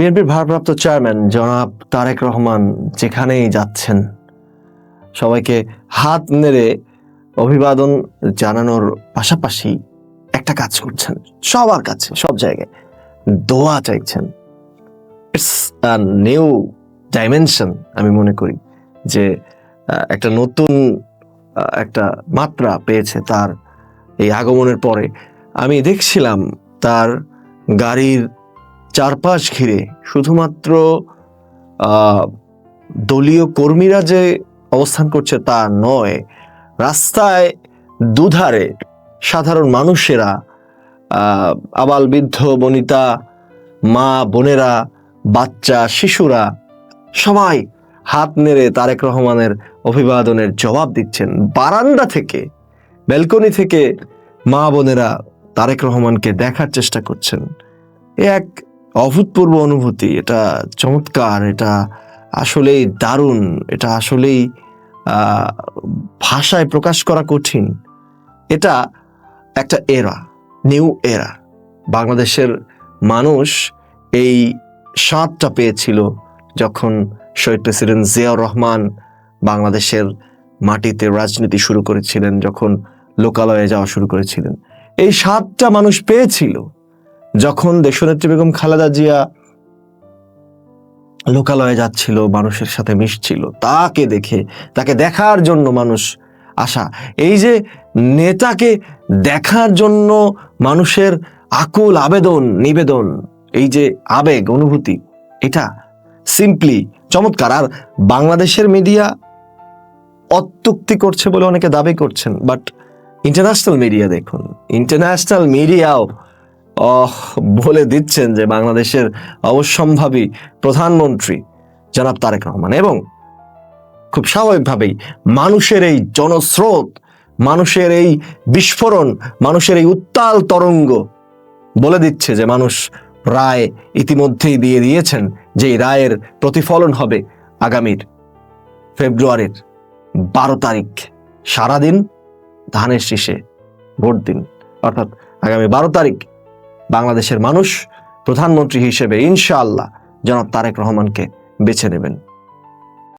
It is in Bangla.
বিএনপির ভারপ্রাপ্ত চেয়ারম্যান জনাব তারেক রহমান যেখানেই যাচ্ছেন সবাইকে হাত নেড়ে অভিবাদন জানানোর পাশাপাশি একটা কাজ করছেন, সবার কাছে সব জায়গায় দোয়া চাইছেন। It's a new dimension. আমি মনে করি যে একটা নতুন একটা মাত্রা পেয়েছে তার এই আগমনের পরে। আমি দেখছিলাম তার গাড়ির চারপাশ ঘিরে শুধুমাত্র দলীয় কর্মীরা যে অবস্থান করছে তা নয়, রাস্তায় দুধারে সাধারণ মানুষেরা, আবাল বৃদ্ধ বনিতা, মা বোনেরা, বাচ্চা শিশুরা সবাই হাত নেড়ে তারেক রহমানের অভিবাদনের জবাব দিচ্ছেন। বারান্দা থেকে, ব্যালকনি থেকে মা বোনেরা তারেক রহমানকে দেখার চেষ্টা করছেন। এক অভূতপূর্ব অনুভূতি, এটা চমৎকার, এটা আসলেই দারুণ, এটা আসলেই ভাষায় প্রকাশ করা কঠিন। এটা একটা এরা, নিউ এরা। বাংলাদেশের মানুষ এই স্বাদটা পেয়েছিল যখন শহীদ প্রেসিডেন্ট জিয়াউর রহমান বাংলাদেশের মাটিতে রাজনীতি শুরু করেছিলেন, যখন লোকালয়ে যাওয়া শুরু করেছিলেন। এই স্বাদটা মানুষ পেয়েছিল যখন দেশনেত্রী বেগম খালেদা জিয়া লোকালয়ে যাচ্ছিল, মানুষের সাথে মিশছিল, তাকে দেখে, তাকে দেখার জন্য মানুষ আশা। এই যে নেতাকে দেখার জন্য মানুষের আকুল আবেদন নিবেদন, এই যে আবেগ অনুভূতি, এটা সিম্পলি চমৎকার। আর বাংলাদেশের মিডিয়া অত্যুক্তি করছে বলে অনেকে দাবি করছেন, বাট ইন্টারন্যাশনাল মিডিয়া দেখুন, ইন্টারন্যাশনাল মিডিয়াও বলে দিচ্ছেন যে বাংলাদেশের অবশ্যম্ভাবী প্রধানমন্ত্রী জনাব তারেক রহমান, এবং খুব স্বাভাবিকভাবেই মানুষের এই জনস্রোত, মানুষের এই বিস্ফোরণ, মানুষের এই উত্তাল তরঙ্গ বলে দিচ্ছে যে মানুষ রায় ইতিমধ্যেই দিয়ে দিয়েছেন, যে রায়ের প্রতিফলন হবে আগামীর ফেব্রুয়ারির 12 তারিখ, সারাদিন ধানের শীষে ভোট দিন। অর্থাৎ আগামী 12 তারিখ বাংলাদেশের মানুষ প্রধানমন্ত্রী হিসেবে ইনশাআল্লাহ জনাব তারেক রহমানকে বেছে নেবেন।